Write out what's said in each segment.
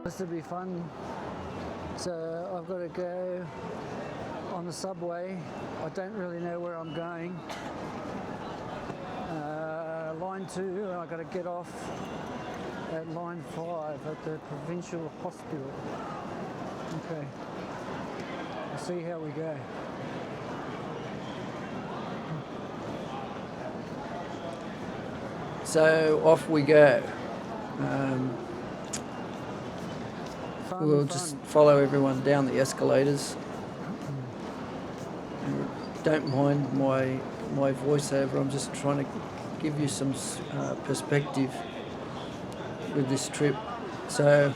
This will be fun. So I've got to go on the subway. I don't really know where I'm going. Line 2, and I've got to get off at line 5 at the provincial hospital. Okay, we'll see how we go. So off we go. We'll just follow everyone down the escalators. Don't mind my voiceover. I'm just trying to give you some perspective with this trip. So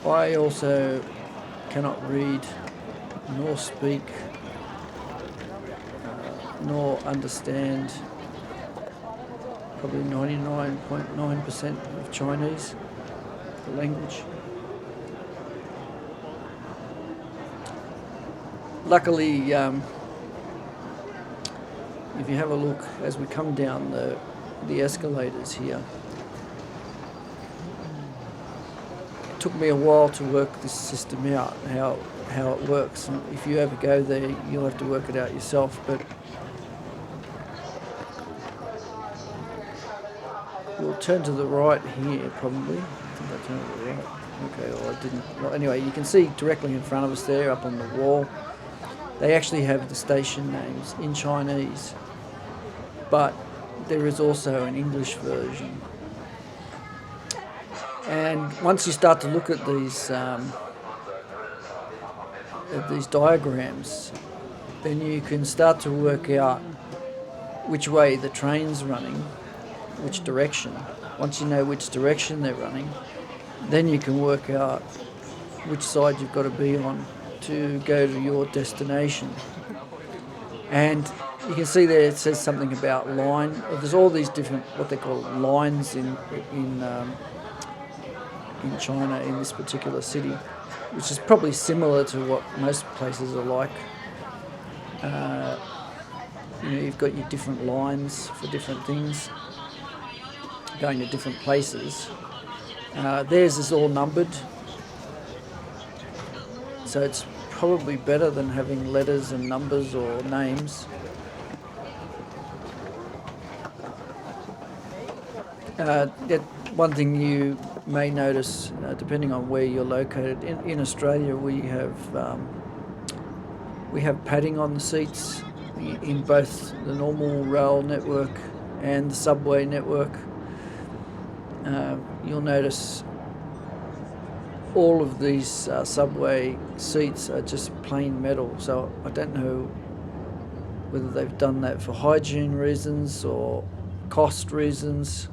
I also cannot read nor speak nor understand probably 99.9% of Chinese, the language. Luckily, if you have a look as we come down the escalators here, it took me a while to work this system out, how it works. And if you ever go there, you'll have to work it out yourself. But we'll turn to the right here, probably. I think I turned to the right. Okay, well I didn't. Well, anyway, you can see directly in front of us there, up on the wall, they actually have the station names in Chinese, but there is also an English version. And once you start to look at these diagrams, then you can start to work out which way the train's running, which direction. Once you know which direction they're running, then you can work out which side you've got to be on to go to your destination. And you can see there it says something about line. There's all these different what they call lines in China, in this particular city, which is probably similar to what most places are like. You've got your different lines for different things going to different places. Theirs is all numbered, so it's probably better than having letters and numbers or names. One thing you may notice, depending on where you're located, in Australia we have padding on the seats in both the normal rail network and the subway network. You'll notice all of these subway seats are just plain metal, so I don't know whether they've done that for hygiene reasons or cost reasons.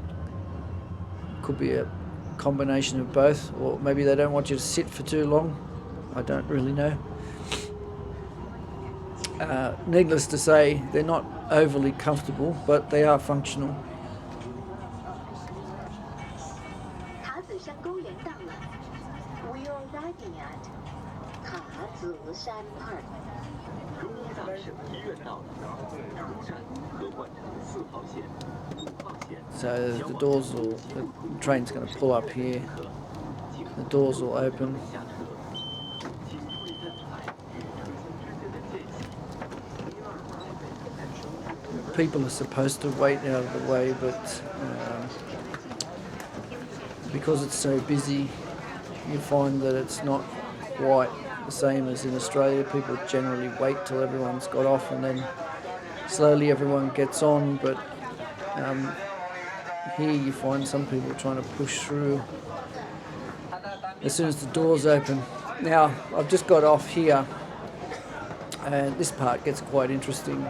Could be a combination of both, or maybe they don't want you to sit for too long. I don't really know. Needless to say, they're not overly comfortable, but they are functional. So the train's going to pull up here, the doors will open. People are supposed to wait out of the way, but because it's so busy, you find that it's not quite the same as in Australia. People generally wait till everyone's got off and then slowly everyone gets on, but here you find some people trying to push through as soon as the doors open. Now, I've just got off here, and this part gets quite interesting.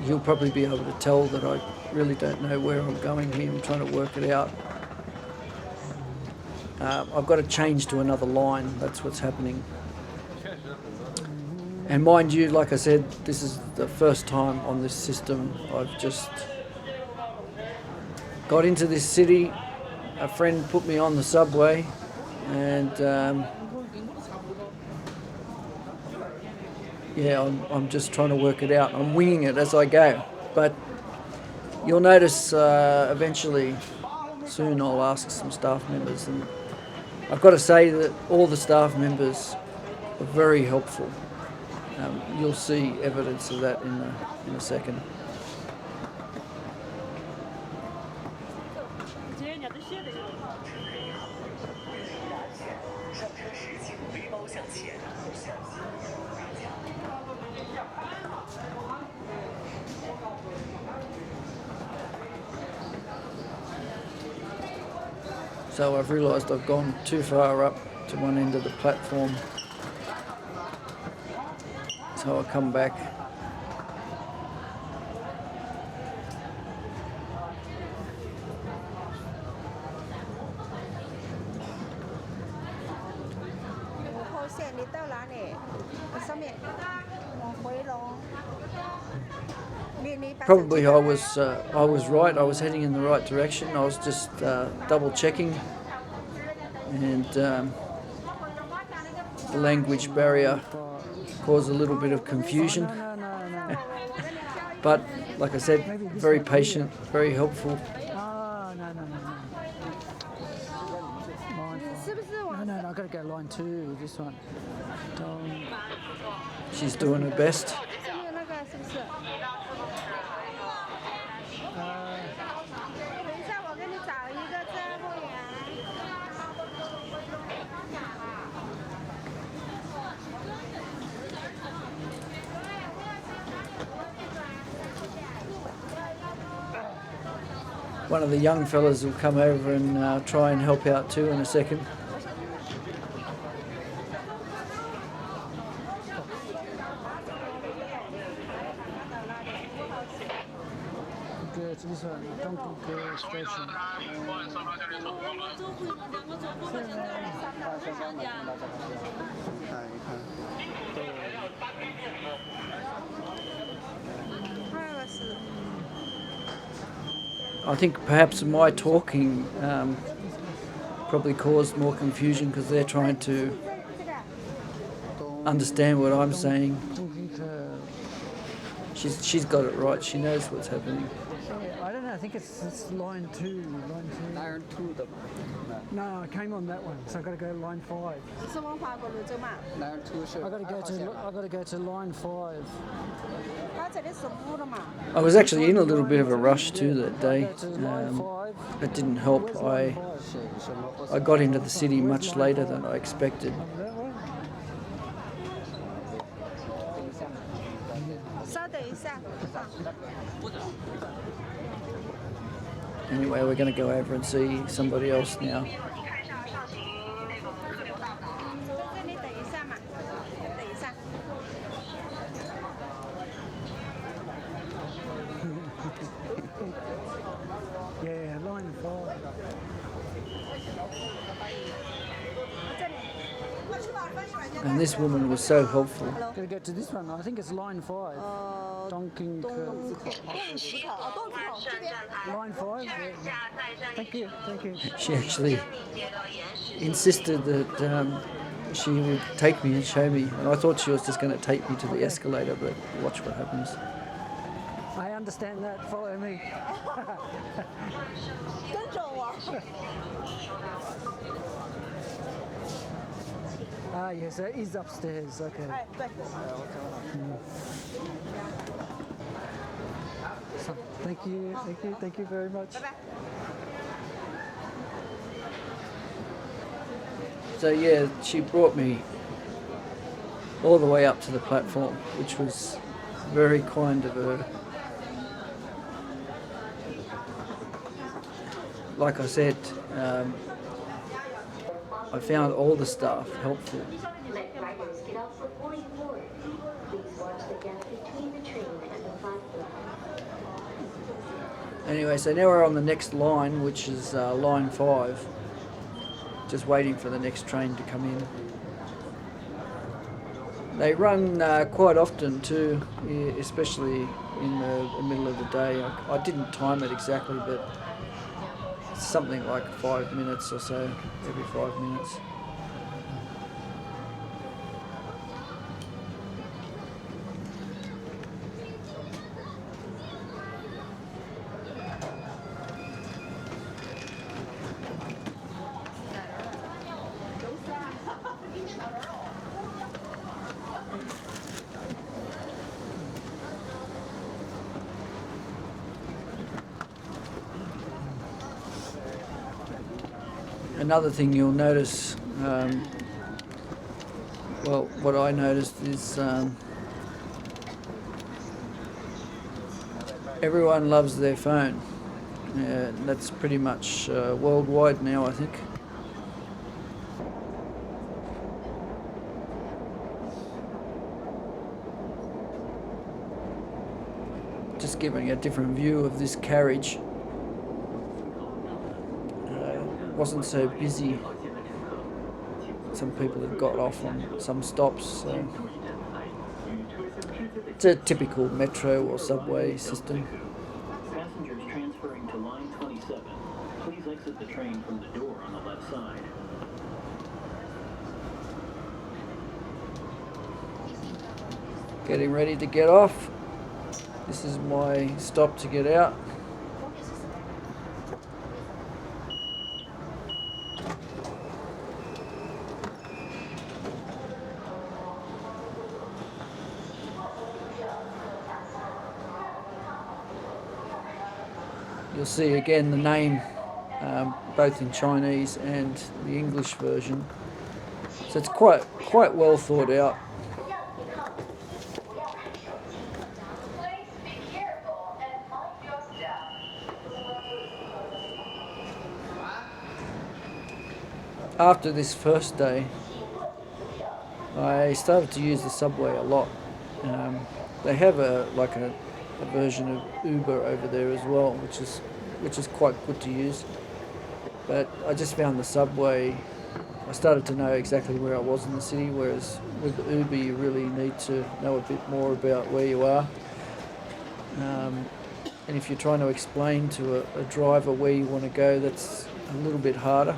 You'll probably be able to tell that I really don't know where I'm going here. I'm trying to work it out. I've got to change to another line. That's what's happening. And mind you, like I said, this is the first time on this system. I've just got into this city. A friend put me on the subway, and I'm just trying to work it out. I'm winging it as I go. But you'll notice eventually soon I'll ask some staff members, and I've got to say that all the staff members are very helpful. You'll see evidence of that in a second. So I've realised I've gone too far up to one end of the platform. So I'll come back. Probably I was right. I was heading in the right direction. I was just double checking, and the language barrier caused a little bit of confusion. But like I said, very patient, very helpful. No, I've got to go line 2, this one. She's doing her best. One of the young fellas will come over and try and help out too in a second. To this one, Chengdu station. I think perhaps my talking probably caused more confusion because they're trying to understand what I'm saying. She's got it right. She knows what's happening. I don't know. I think it's line 2. Line 2. No, I came on that one, so I've got to go line 5. I've got to go to line 5. I was actually in a little bit of a rush too that day. It didn't help. I got into the city much later than I expected. Anyway, we're going to go over and see somebody else now. Yeah, line 5. And this woman was so helpful. Got to go to this one. I think it's line 5. Line 5. Yeah. Thank you. She actually insisted that she would take me and show me. And I thought she was just going to take me to the escalator, but watch what happens. I understand that. Follow me. Yes, it is upstairs. Okay. So, thank you very much. So yeah, she brought me all the way up to the platform, which was very kind of her. Like I said, I found all the staff helpful. Anyway, so now we're on the next line, which is line 5. Just waiting for the next train to come in. They run quite often too, especially in the middle of the day. I didn't time it exactly, but it's something like 5 minutes or so, every 5 minutes. Another thing you'll notice, well, what I noticed is everyone loves their phone. That's pretty much worldwide now, I think. Just giving a different view of this carriage. Wasn't so busy. Some people have got off on some stops, so it's a typical metro or subway system. Passengers transferring to line 27, please exit the train from the door on the left side. Getting ready to get off. This is my stop to get out. You'll see again the name both in Chinese and the English version. So it's quite well thought out. After this first day, I started to use the subway a lot. They have a version of Uber over there as well, which is quite good to use. But I just found the subway, I started to know exactly where I was in the city, whereas with Uber you really need to know a bit more about where you are. And if you're trying to explain to a driver where you want to go, that's a little bit harder.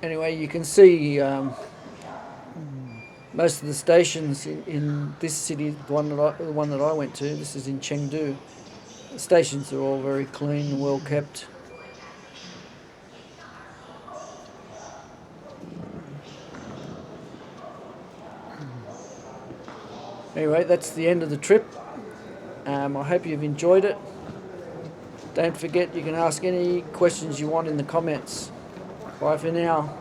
Anyway, you can see most of the stations in this city, the one that I went to, this is in Chengdu. The stations are all very clean and well kept. Anyway, that's the end of the trip. I hope you've enjoyed it. Don't forget, you can ask any questions you want in the comments. Bye for now.